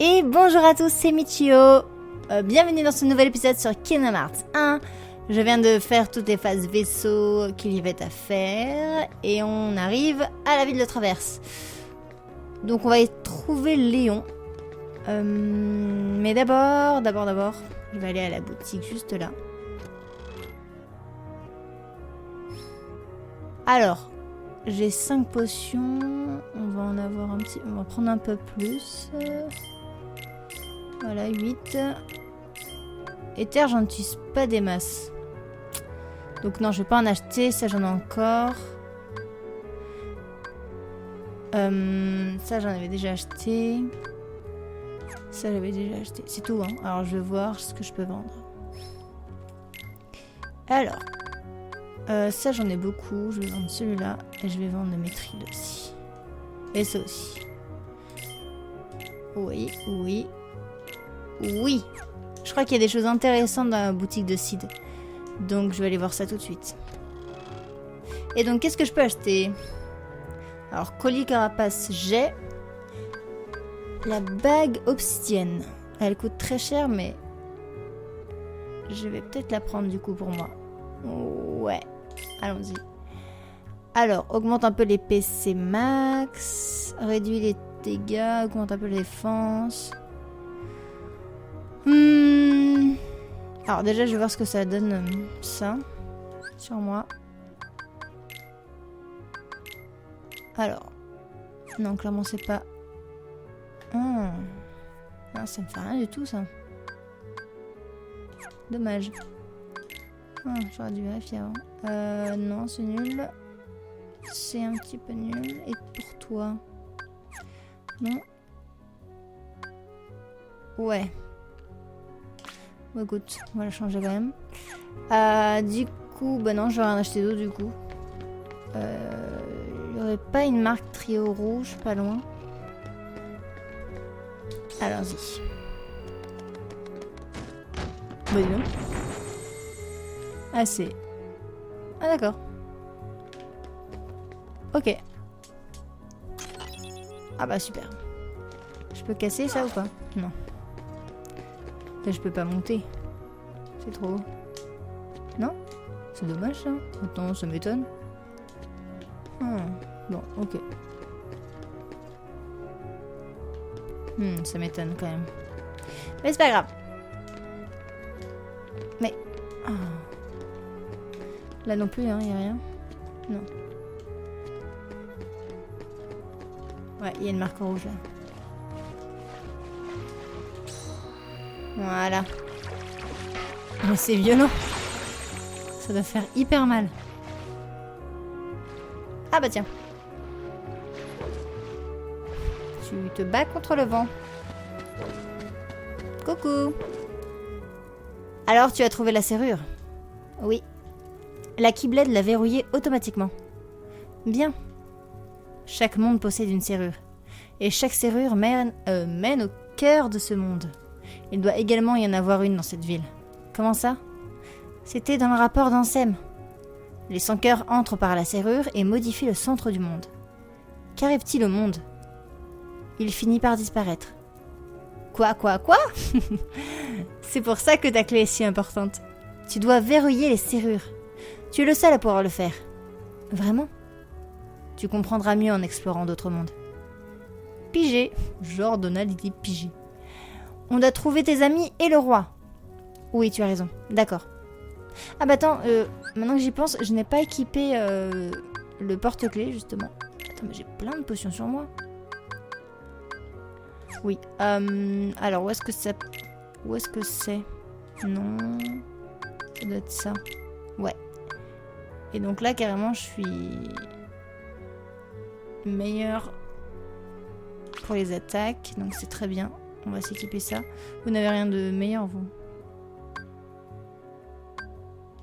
Et bonjour à tous, c'est Michio. Bienvenue dans ce nouvel épisode sur Kingdom Hearts 1. Je viens de faire toutes les phases vaisseau qu'il y avait à faire. Et on arrive à la ville de Traverse. Donc on va y trouver Léon. Mais d'abord, je vais aller à la boutique juste là. Alors, j'ai 5 potions. On va en avoir un petit... On va prendre un peu plus. Voilà, 8. Éther, j'en utilise pas des masses. Donc non, je vais pas en acheter. Ça, j'en ai encore. Ça, j'en avais déjà acheté. Ça, j'avais déjà acheté. C'est tout, hein. Alors, je vais voir ce que je peux vendre. Alors. Ça, j'en ai beaucoup. Je vais vendre celui-là. Et je vais vendre le métril aussi. Et ça aussi. Oui, oui. Oui. Je crois qu'il y a des choses intéressantes dans la boutique de Sid. Donc, je vais aller voir ça tout de suite. Et donc, qu'est-ce que je peux acheter? Alors, colis carapace, j'ai. La bague obsidienne. Elle coûte très cher, mais... je vais peut-être la prendre, du coup, pour moi. Ouais. Allons-y. Alors, augmente un peu les PC max. Réduit les dégâts. Augmente un peu la défense. Alors déjà, je vais voir ce que ça donne, ça. Sur moi. Alors. Non, clairement, c'est pas... Ah, ça me fait rien du tout, ça. Dommage. J'aurais dû vérifier avant. Non, c'est nul. C'est un petit peu nul. Et pour toi? Non. Ouais. Bon, écoute, on va la changer quand même. Du coup, bah non, je vais rien acheter d'autre du coup. Il n'y aurait pas une marque trio rouge, pas loin. Allons-y. Bah dis donc. Ah, c'est... Ah, d'accord. Ok. Ah bah super. Je peux casser ça ou pas? Non. Là, je peux pas monter. C'est trop haut. Non? C'est dommage ça. Attends, ça m'étonne. Bon, ok. Ça m'étonne quand même. Mais c'est pas grave. Mais... là non plus, hein, y a rien. Non. Ouais, il y a une marque rouge là. Voilà. Mais c'est violent. Ça doit faire hyper mal. Ah bah tiens. Tu te bats contre le vent. Coucou. Alors tu as trouvé la serrure? Oui. La Keyblade l'a verrouillée automatiquement. Bien. Chaque monde possède une serrure. Et chaque serrure mène au cœur de ce monde. Il doit également y en avoir une dans cette ville. Comment ça? C'était dans le rapport d'Ansem. Les sans-cœurs entrent par la serrure et modifient le centre du monde. Qu'arrive-t-il au monde? Il finit par disparaître. Quoi? C'est pour ça que ta clé est si importante. Tu dois verrouiller les serrures. Tu es le seul à pouvoir le faire. Vraiment? Tu comprendras mieux en explorant d'autres mondes. Pigé. Genre Donald, il dit pigé. On doit trouver tes amis et le roi. Oui, tu as raison. D'accord. Ah bah attends, maintenant que j'y pense, je n'ai pas équipé le porte-clés, justement. Attends, mais j'ai plein de potions sur moi. Oui. Alors, où est-ce que ça... Où est-ce que c'est? Non. Ça doit être ça. Ouais. Et donc là, carrément, je suis... meilleure pour les attaques. Donc c'est très bien. On va s'équiper ça. Vous n'avez rien de meilleur, vous?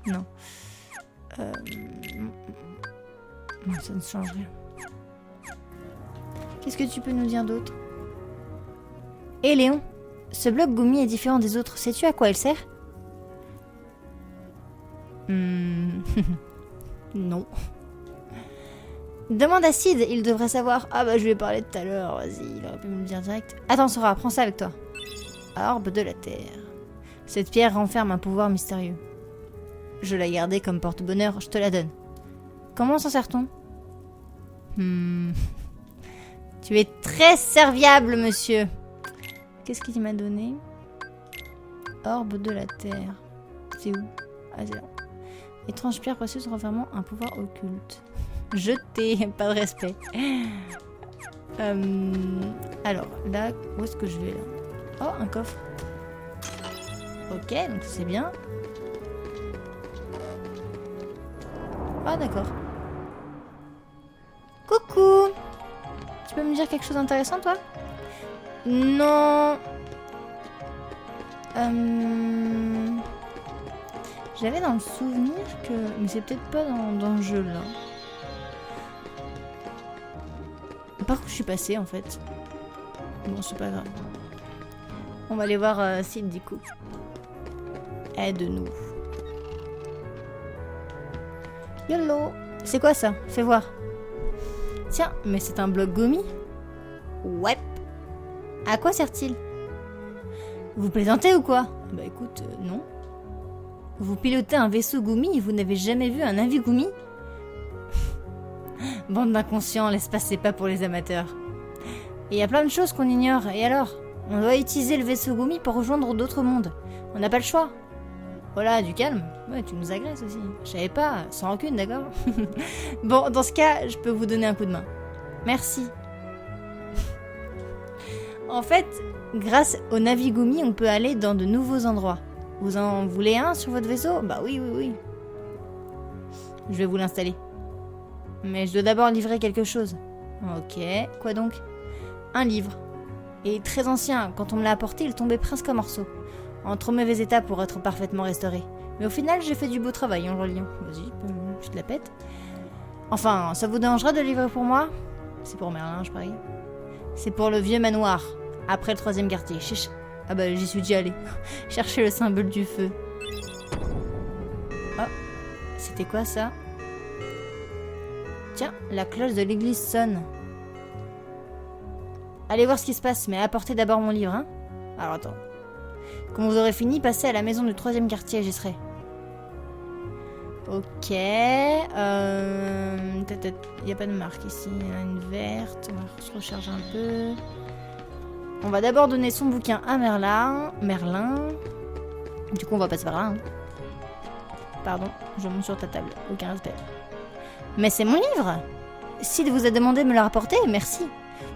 Non. Non, ça ne change rien. Qu'est-ce que tu peux nous dire d'autre? Hé Léon, ce bloc Gumi est différent des autres. Sais-tu à quoi il sert? Non. Demande à Sid, il devrait savoir. Ah bah je lui ai parlé tout à l'heure, vas-y, il aurait pu me le dire direct. Attends Sora, prends ça avec toi. Orbe de la Terre. Cette pierre renferme un pouvoir mystérieux. Je l'ai gardée comme porte-bonheur, je te la donne. Comment s'en sert-on? Tu es très serviable, monsieur. Qu'est-ce qu'il m'a donné? Orbe de la Terre. C'est où? Ah, c'est là. Étrange pierre précieuse renfermant un pouvoir occulte. Jeté, pas de respect. Alors, là, où est-ce que je vais, là? Oh, un coffre. Ok, donc c'est bien. Ah, d'accord. Coucou! Tu peux me dire quelque chose d'intéressant, toi? Non. J'avais dans le souvenir que... Mais c'est peut-être pas dans le jeu, là. Par où je suis passée, en fait? Bon, c'est pas grave. On va aller voir Sid, du coup. Aide-nous. YOLO! C'est quoi ça? Fais voir. Tiens, mais c'est un bloc Gumi? Ouais. À quoi sert-il? Vous plaisantez ou quoi? Bah écoute, non. Vous pilotez un vaisseau Gumi et vous n'avez jamais vu un navire Gumi? Bande d'inconscients, l'espace c'est pas pour les amateurs. Et il y a plein de choses qu'on ignore, et alors? On doit utiliser le vaisseau Gumi pour rejoindre d'autres mondes. On n'a pas le choix. Voilà, du calme. Ouais, tu nous agresses aussi. Je savais pas, sans rancune, d'accord? Bon, dans ce cas, je peux vous donner un coup de main. Merci. En fait, grâce au Navigumi, on peut aller dans de nouveaux endroits. Vous en voulez un sur votre vaisseau? Bah oui, oui, oui. Je vais vous l'installer. Mais je dois d'abord livrer quelque chose. Ok, quoi donc? Un livre. Et très ancien, quand on me l'a apporté, il tombait presque en morceaux. En trop mauvais état pour être parfaitement restauré. Mais au final, j'ai fait du beau travail en le reliant. Vas-y, je te la pète. Enfin, ça vous dérangerait de le livrer pour moi? C'est pour Merlin, je parie. C'est pour le vieux manoir, après le 3e quartier. Ah bah, j'y suis déjà allé. Chercher le symbole du feu. Oh, c'était quoi ça? Tiens, la cloche de l'église sonne. Allez voir ce qui se passe, mais apportez d'abord mon livre, hein? Alors attends. Quand vous aurez fini, passez à la maison du 3e quartier, j'y serai. Ok. Il n'y a pas de marque ici. Il y en a une verte. On va se recharger un peu. On va d'abord donner son bouquin à Merlin. Du coup, on va passer par là. Hein. Pardon, je monte sur ta table. Aucun respect. Mais c'est mon livre! Sid vous a demandé de me le rapporter, merci.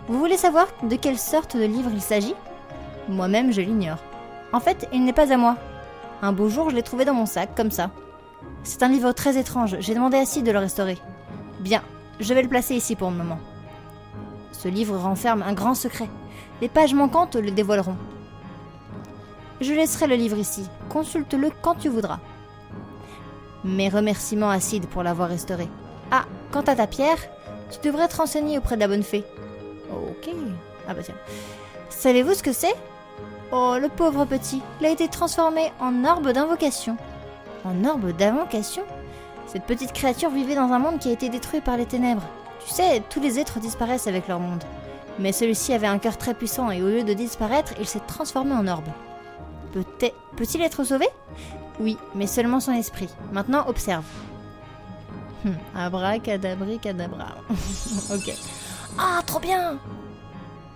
Vous voulez savoir de quelle sorte de livre il s'agit? Moi-même, je l'ignore. En fait, il n'est pas à moi. Un beau jour, je l'ai trouvé dans mon sac, comme ça. C'est un livre très étrange, j'ai demandé à Sid de le restaurer. Bien, je vais le placer ici pour le moment. Ce livre renferme un grand secret. Les pages manquantes le dévoileront. Je laisserai le livre ici, consulte-le quand tu voudras. Mes remerciements à Sid pour l'avoir restauré. Ah, quant à ta pierre, tu devrais te renseigner auprès de la bonne fée. Ok. Ah bah tiens. Savez-vous ce que c'est? Oh, le pauvre petit, il a été transformé en orbe d'invocation. En orbe d'invocation? Cette petite créature vivait dans un monde qui a été détruit par les ténèbres. Tu sais, tous les êtres disparaissent avec leur monde. Mais celui-ci avait un cœur très puissant et au lieu de disparaître, il s'est transformé en orbe. Peut-il être sauvé? Oui, mais seulement son esprit. Maintenant, observe. Abracadabricadabra. Ok. Ah, trop bien!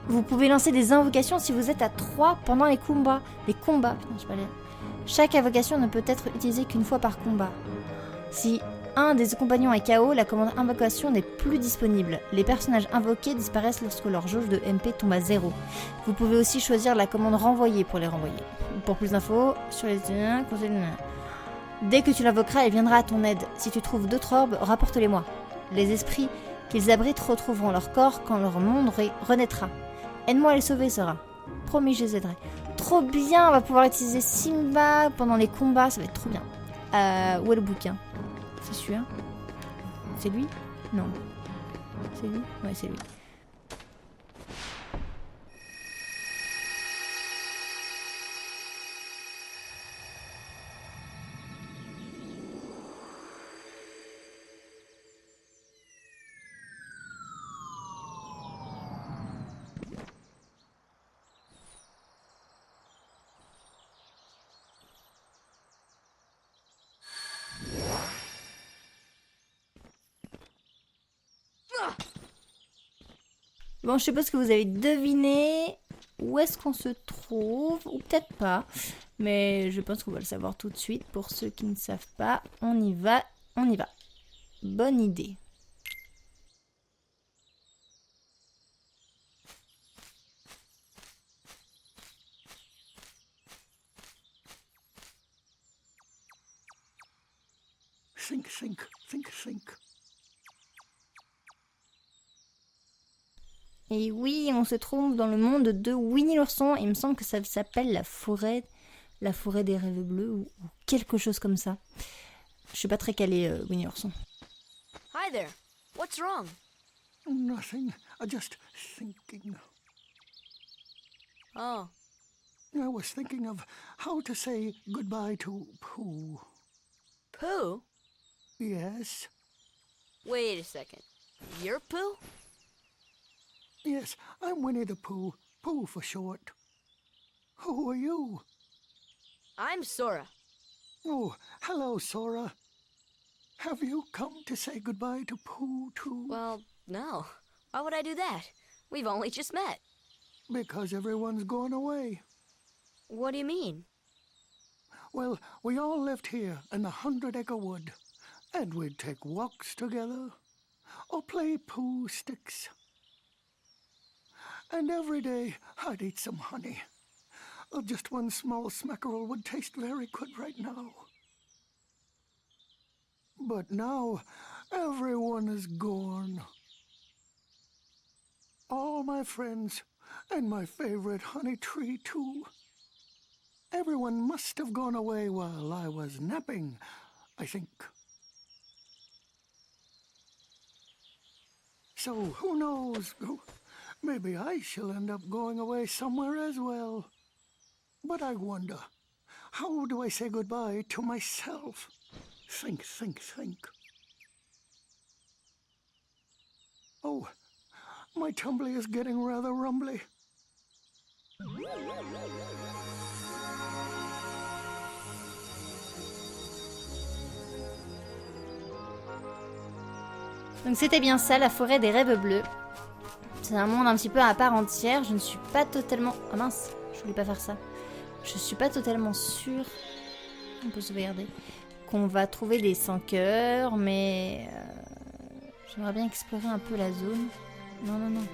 Vous pouvez lancer des invocations si vous êtes à 3 pendant les combats. Putain, je sais pas lire. Chaque invocation ne peut être utilisée qu'une fois par combat. Si un des compagnons est KO, la commande invocation n'est plus disponible. Les personnages invoqués disparaissent lorsque leur jauge de MP tombe à 0. Vous pouvez aussi choisir la commande renvoyer pour les renvoyer. Pour plus d'infos, sur les... Dès que tu l'invoqueras, elle viendra à ton aide. Si tu trouves d'autres orbes, rapporte-les-moi. Les esprits qu'ils abritent retrouveront leur corps quand leur monde renaîtra. Aide-moi à les sauver, Sora. Promis, je les aiderai. Trop bien, on va pouvoir utiliser Simba pendant les combats, ça va être trop bien. Où est le bouquin? C'est celui-là? C'est lui? Non. C'est lui? Ouais, c'est lui. Bon, je suppose que vous avez deviné où est-ce qu'on se trouve, ou peut-être pas. Mais je pense qu'on va le savoir tout de suite. Pour ceux qui ne savent pas, on y va, on y va. Bonne idée. Think, think, think, think. Et oui, on se trouve dans le monde de Winnie l'ourson. Il me semble que ça s'appelle la forêt des rêves bleus ou quelque chose comme ça. Je suis pas très calée, Winnie l'ourson. Hi there. What's wrong? Nothing. Just thinking. Oh, I was thinking of how to say goodbye to Pooh. Pooh? Yes? Wait a second. You're Pooh? Yes, I'm Winnie the Pooh. Pooh for short. Who are you? I'm Sora. Oh, hello, Sora. Have you come to say goodbye to Pooh, too? Well, no. Why would I do that? We've only just met. Because everyone's gone away. What do you mean? Well, we all lived here in the 100-acre wood, and we'd take walks together, or play Pooh sticks. And every day I'd eat some honey. Just one small smackerel would taste very good right now. But now, everyone is gone. All my friends, and my favorite honey tree, too. Everyone must have gone away while I was napping, I think. So, who knows? Maybe I shall end up going away somewhere as well. But I wonder, how do I say goodbye to myself? Think, think, think. Oh, my tumbly is getting rather rumbly. Donc c'était bien ça, la forêt des rêves bleus. C'est un monde un petit peu à part entière. Je ne suis pas totalement... Ah mince, je voulais pas faire ça. Je suis pas totalement sûre... On peut sauvegarder. Qu'on va trouver des sans-cœurs, mais... J'aimerais bien explorer un peu la zone. Non, non, non.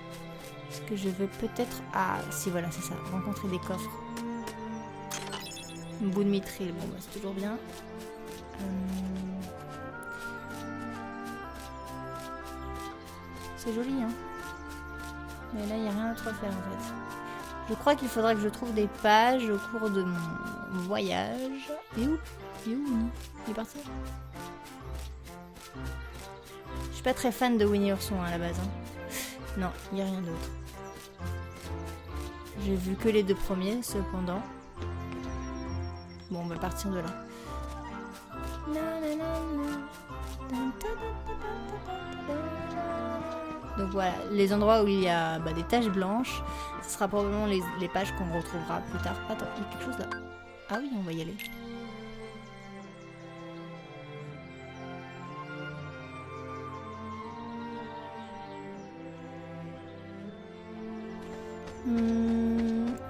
Est-ce que je veux peut-être... Ah, si, voilà, c'est ça. Rencontrer des coffres. Un bout de mitril. Bon, bah, c'est toujours bien. C'est joli, hein. Mais là, il n'y a rien d'autre à faire, en fait. Je crois qu'il faudra que je trouve des pages au cours de mon voyage. Et où? Il est où, Winnie? Il est parti? Je suis pas très fan de Winnie l'ourson à la base. Hein. Non, il n'y a rien d'autre. J'ai vu que les deux premiers, cependant. Bon, on va partir de là. Donc voilà, les endroits où il y a des taches blanches, ce sera probablement les pages qu'on retrouvera plus tard. Attends, il y a quelque chose là. Ah oui, on va y aller.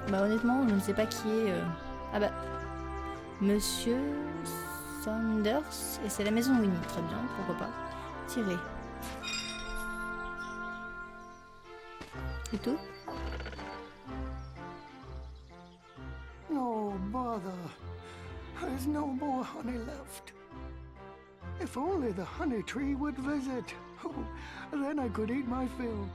Bah honnêtement, je ne sais pas qui est... Ah bah... Monsieur Saunders. Et c'est la maison Winnie, très bien, pourquoi pas. Tirer. C'est tout? Oh, bother. There's no more honey left. If only the honey tree would visit. Oh, then I could eat my fill.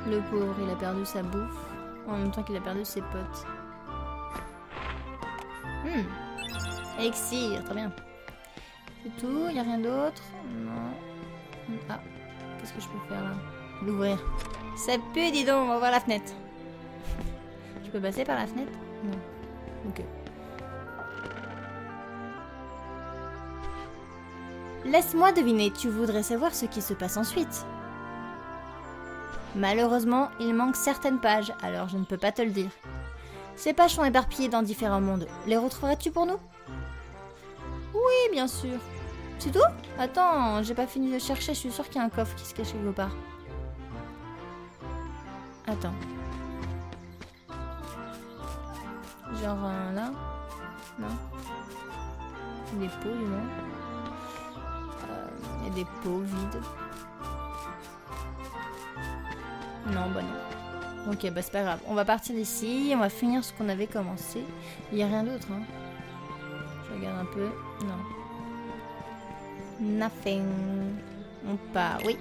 Le pauvre, il a perdu sa bouffe, en même temps qu'il a perdu ses potes. Elixir, très bien. C'est tout, il n'y a rien d'autre? Non. Ah, qu'est-ce que je peux faire là? L'ouvrir. Ça pue, dis donc, on va voir la fenêtre. Je peux passer par la fenêtre? Non. Ok. Laisse-moi deviner, tu voudrais savoir ce qui se passe ensuite. Malheureusement, il manque certaines pages, alors je ne peux pas te le dire. Ces pages sont éparpillées dans différents mondes. Les retrouverais-tu pour nous? Oui, bien sûr. C'est tout? Attends, j'ai pas fini de chercher, je suis sûre qu'il y a un coffre qui se cache quelque part. Attends. Genre là? Non? Des pots du moins. Il y a des pots vides. Non, bah non. Ok, bah c'est pas grave. On va partir d'ici, on va finir ce qu'on avait commencé. Il y a rien d'autre, hein. Je regarde un peu. Non. Nothing. On part, oui.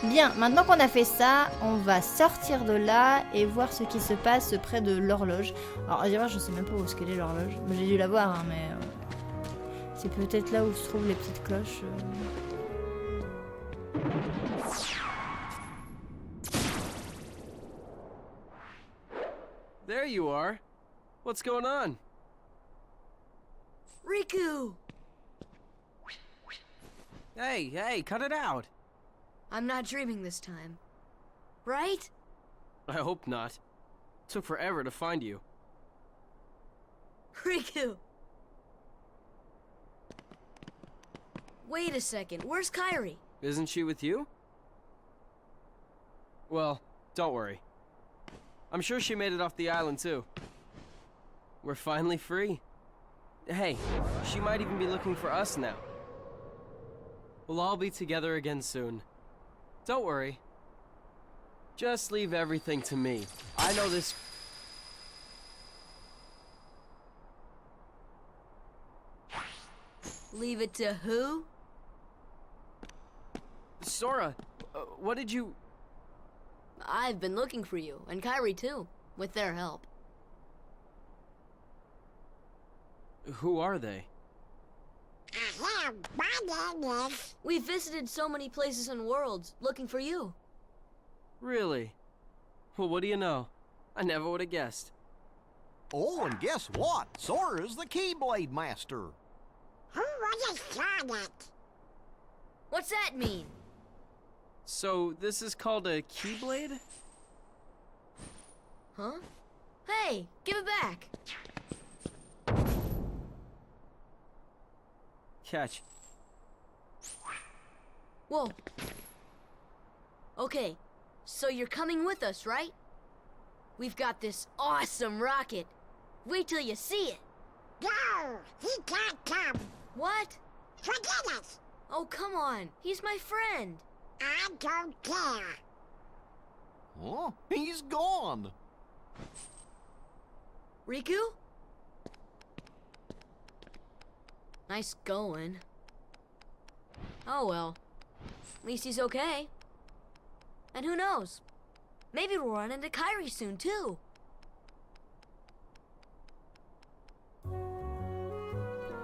Bien, maintenant qu'on a fait ça, on va sortir de là et voir ce qui se passe près de l'horloge. Alors, je sais même pas où est-ce qu'elle est l'horloge. J'ai dû la voir, hein, mais c'est peut-être là où se trouvent les petites cloches. There you are. What's going on? Riku! Hey, cut it out. I'm not dreaming this time. Right? I hope not. Took forever to find you. Riku! Wait a second, where's Kairi? Isn't she with you? Well, don't worry. I'm sure she made it off the island too. We're finally free. Hey, she might even be looking for us now. We'll all be together again soon. Don't worry. Just leave everything to me. I know this... Leave it to who? Sora, what did you... I've been looking for you, and Kairi too, with their help. Who are they? We've visited so many places and worlds, looking for you. Really? Well, what do you know? I never would have guessed. Oh, and guess what? Sora's the Keyblade Master. Who would have thought it? What's that mean? So, this is called a Keyblade? Huh? Hey, give it back. Catch. Whoa. Okay, so you're coming with us, right? We've got this awesome rocket. Wait till you see it. No, he can't come. What? Forget it. Oh, come on. He's my friend. I don't care. Oh, he's gone. Riku? Nice going. Oh well. At least he's okay. And who knows? Maybe we'll run into Kairi soon too.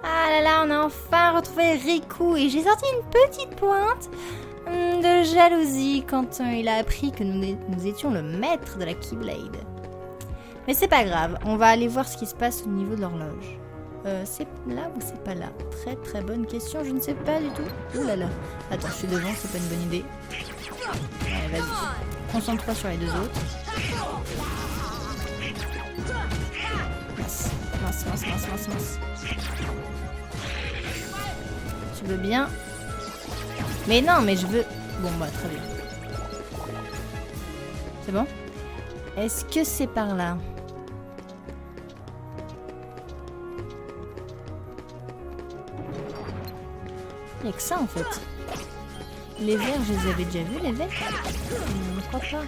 Ah là là, on a enfin retrouvé Riku et j'ai sorti une petite pointe de jalousie quand il a appris que nous étions le maître de la Keyblade. Mais c'est pas grave, on va aller voir ce qui se passe au niveau de l'horloge. C'est là ou c'est pas là? Très très bonne question, je ne sais pas du tout. Ouh là là. Attends, je suis devant, c'est pas une bonne idée. Allez, vas-y. Concentre-toi sur les deux autres. Mince. Tu veux bien? Mais non, mais je veux... Bon, bah, très bien. C'est bon? Est-ce que c'est par là? Il n'y a que ça en fait. Les verres, je les avais déjà vus, les verres? Je ne crois pas.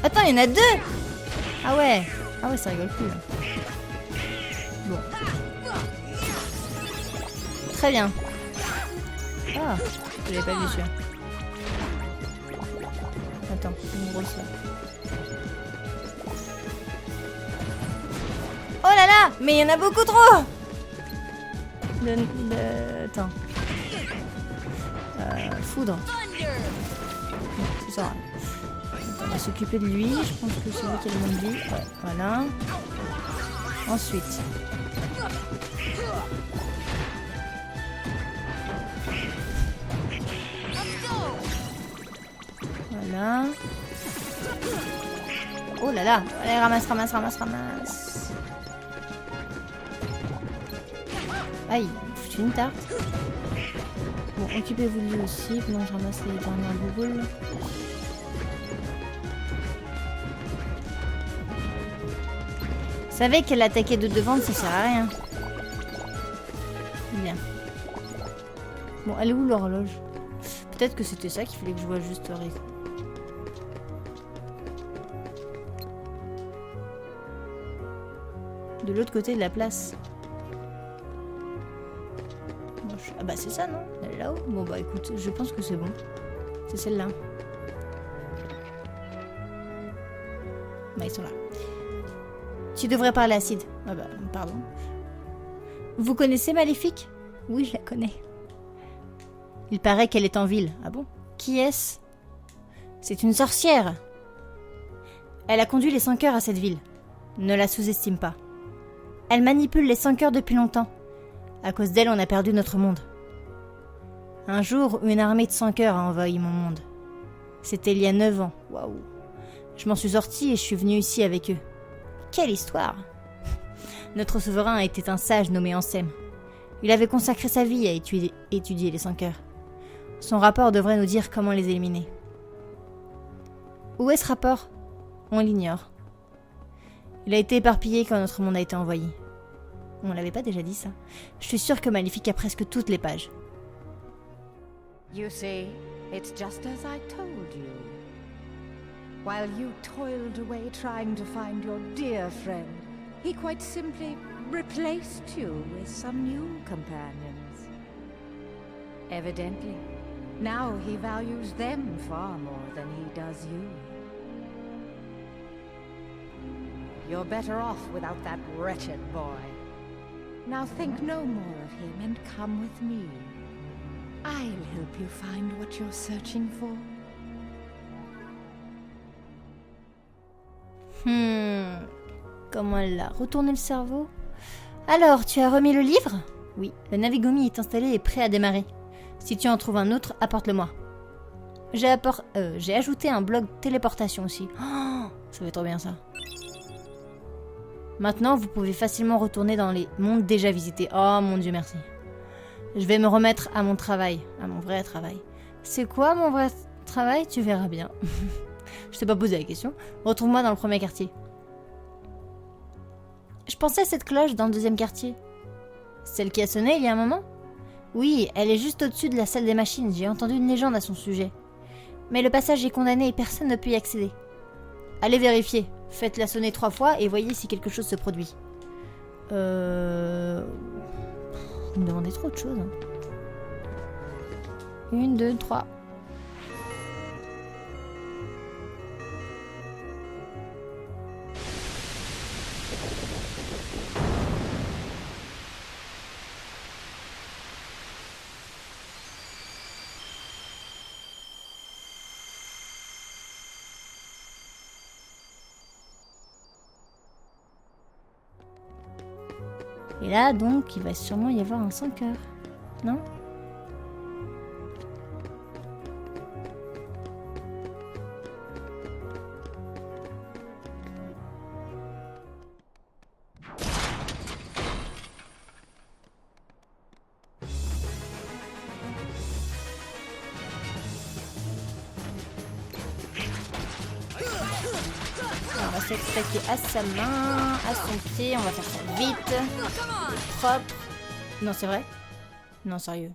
Attends, il y en a deux! Ah ouais, ça rigole plus là. Bon. Très bien. Ah, je l'avais pas vu celui-là. Attends, une grosse là. Oh là là, mais il y en a beaucoup trop. Attends. Foudre. C'est ça. On va s'occuper de lui. Je pense que c'est lui qui a le moins de vie. Ouais, voilà. Ensuite. Voilà. Oh là là. Allez, ramasse, ramasse, ramasse, ramasse. Aïe, foutu une tarte. Bon, occupez-vous de lui aussi, pendant que je ramasse les dernières bouboules. Vous savez qu'elle attaquait de devant, ça sert à rien. Bien. Bon, elle est où l'horloge? Peut-être que c'était ça qu'il fallait que je vois juste de l'autre côté de la place. Ah bah c'est ça, non? Elle est là-haut? Bon bah écoute, je pense que c'est bon. C'est celle-là. Bah ils sont là. Tu devrais parler à Sid. Ah bah pardon. Vous connaissez Maléfique? Oui, je la connais. Il paraît qu'elle est en ville. Ah bon? Qui est-ce? C'est une sorcière. Elle a conduit les 5 cœurs à cette ville. Ne la sous-estime pas. Elle manipule les 5 cœurs depuis longtemps. À cause d'elle, on a perdu notre monde. Un jour, une armée de 100 cœurs a envahi mon monde. C'était il y a 9 ans. Waouh. Je m'en suis sortie et je suis venue ici avec eux. Quelle histoire! Notre souverain était un sage nommé Ansem. Il avait consacré sa vie à étudier les 5 cœurs. Son rapport devrait nous dire comment les éliminer. Où est ce rapport? On l'ignore. Il a été éparpillé quand notre monde a été envahi. On l'avait pas déjà dit ça? Je suis sûre que Maléfique a presque toutes les pages. You see, it's just as I told you. While you toiled away trying to find your dear friend, he quite simply replaced you with some new companions. Evidently, now he values them far more than he does you. You're better off without that wretched boy. Now think no more of him and come with me. I'll help you find what you're searching for. Comment elle a retourné le cerveau? Alors, tu as remis le livre? Oui, le Navigomi est installé et prêt à démarrer. Si tu en trouves un autre, apporte-le-moi. J'ai ajouté un bloc téléportation aussi. Oh, ça va être trop bien ça. Maintenant, vous pouvez facilement retourner dans les mondes déjà visités. Oh mon Dieu, merci. Je vais me remettre à mon travail, à mon vrai travail. C'est quoi mon vrai travail? Tu verras bien. Je t'ai pas posé la question. Retrouve-moi dans le premier quartier. Je pensais à cette cloche dans le deuxième quartier. Celle qui a sonné il y a un moment? Oui, elle est juste au-dessus de la salle des machines. J'ai entendu une légende à son sujet. Mais le passage est condamné et personne ne peut y accéder. Allez vérifier. Faites-la sonner 3 fois et voyez si quelque chose se produit. Vous me demandez trop de choses. 1, 2, 3. Et là, donc, il va sûrement y avoir un 5 cœurs. Non? On va s'attaquer à sa main, à son pied, on va faire ça vite, propre. Non, c'est vrai? Non, sérieux.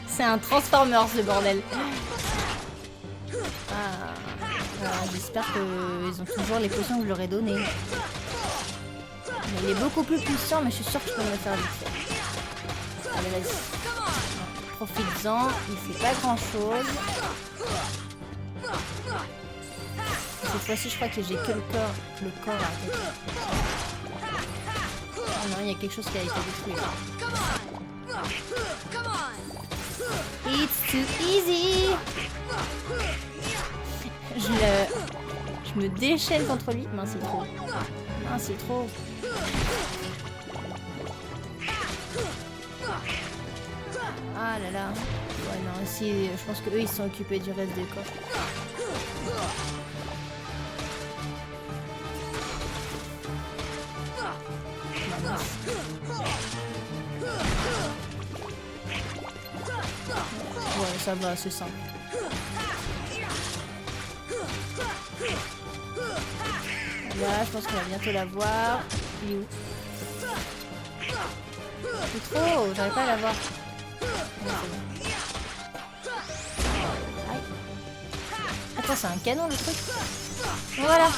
C'est un Transformers, le bordel. J'espère qu'ils ont toujours les potions que je leur ai données. Mais il est beaucoup plus puissant, mais je suis sûre que je peux me le faire vite fait. Allez, vas-y. Profites-en, il fait pas grand-chose. Cette fois-ci, je crois que j'ai que le corps à attaquer. Oh non, il y a quelque chose qui a été détruit là. Come on! Come on! It's too easy. Je me déchaîne contre lui. Mince, c'est trop. Mince, c'est trop. Ah là là. Ouais, non, ici, je pense qu'eux, ils sont occupés du reste des coffres. Ouais, ça va, c'est simple. Là, je pense qu'on va bientôt la voir. Il est où? C'est trop, j'arrive pas à la voir. Aïe. Attends, c'est un canon le truc. Voilà.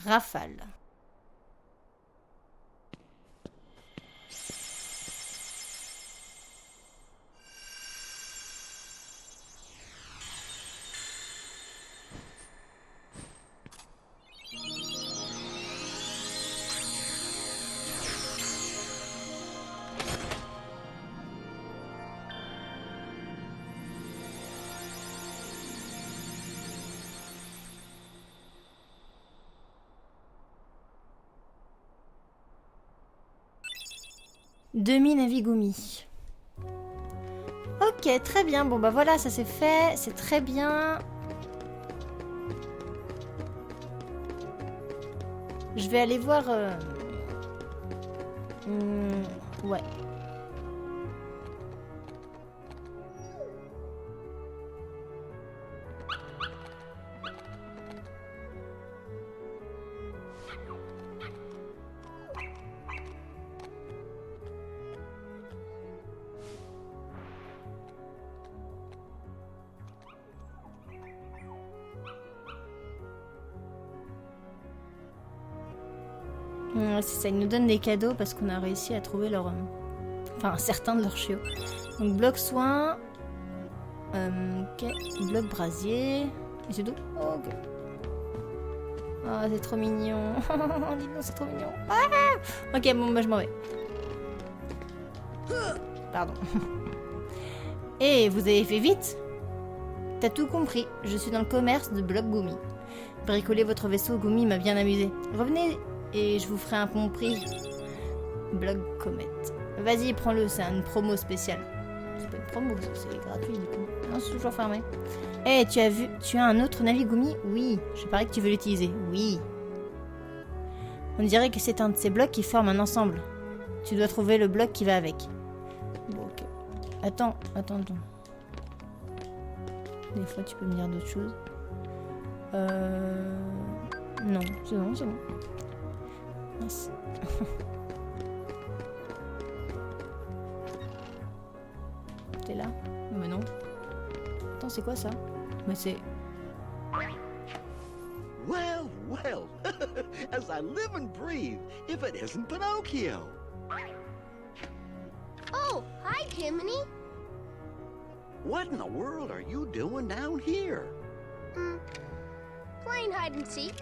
Rafale. Demi-Navigumi. Ok, très bien. Bon, bah voilà, ça c'est fait. C'est très bien. Je vais aller voir... ouais. C'est ça, ils nous donnent des cadeaux parce qu'on a réussi à trouver leur... Enfin, certains de leurs chiots. Donc, bloc soin. Ok. Bloc brasier. Et c'est tout. Oh, ok. Oh, c'est trop mignon. Dis donc, c'est trop mignon. Ah, ok, bon, bah, je m'en vais. Pardon. Et vous avez fait vite. T'as tout compris. Je suis dans le commerce de bloc Gumi. Bricoler votre vaisseau Gumi m'a bien amusé. Revenez et je vous ferai un bon prix. Bloc Comet. Vas-y, prends-le, c'est une promo spéciale. C'est pas une promo, c'est gratuit du coup. Non, c'est toujours fermé. Eh, tu as un autre Navigumi? Oui. Je parie que tu veux l'utiliser. Oui. On dirait que c'est un de ces blocs qui forment un ensemble. Tu dois trouver le bloc qui va avec. Bon, ok. Attends. Des fois, tu peux me dire d'autres choses. Non, c'est bon. Mince. T'es là? Mais non. Attends, c'est quoi ça? Mais c'est... Well, well, as I live and breathe, if it isn't Pinocchio. Oh, hi, Jiminy. What in the world are you doing down here? Playing hide and seek.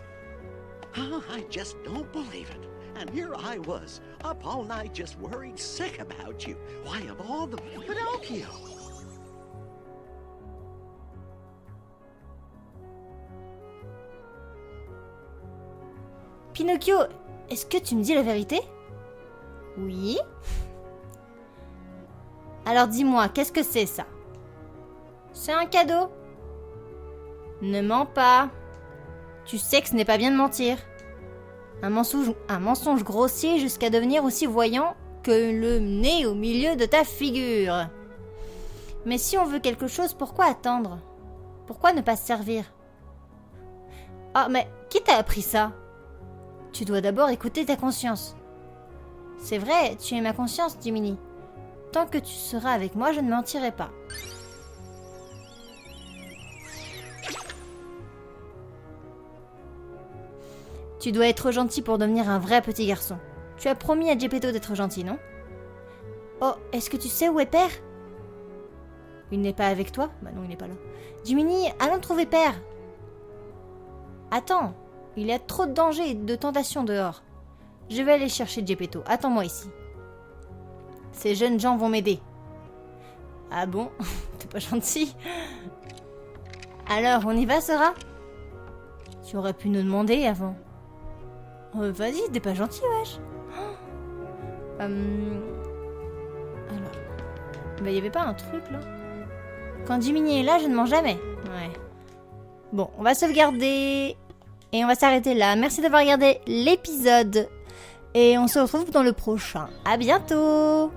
Oh, I just don't believe it. And here I was, up all night just worried sick about you. Why, of all the... Pinocchio! Pinocchio, est-ce que tu me dis la vérité? Oui. Alors dis-moi, qu'est-ce que c'est ça? C'est un cadeau. Ne mens pas. Tu sais que ce n'est pas bien de mentir. Un mensonge grossier jusqu'à devenir aussi voyant que le nez au milieu de ta figure. Mais si on veut quelque chose, pourquoi attendre? Pourquoi ne pas se servir? Ah, mais qui t'a appris ça? Tu dois d'abord écouter ta conscience. C'est vrai, tu es ma conscience, Jiminy. Tant que tu seras avec moi, je ne mentirai pas. Tu dois être gentil pour devenir un vrai petit garçon. Tu as promis à Geppetto d'être gentil, non? Oh, est-ce que tu sais où est Père? Il n'est pas avec toi? Bah non, il n'est pas là. Jiminy, allons trouver Père. Attends, il y a trop de dangers et de tentations dehors. Je vais aller chercher Geppetto. Attends-moi ici. Ces jeunes gens vont m'aider. Ah bon? T'es pas gentil? Alors, on y va, Sora? Tu aurais pu nous demander avant. Vas-y, t'es pas gentil, wesh. Alors... Bah, y avait pas un truc, là? Quand Jiminy est là, je ne mens jamais. Ouais. Bon, on va sauvegarder. Et on va s'arrêter là. Merci d'avoir regardé l'épisode. Et on se retrouve dans le prochain. À bientôt!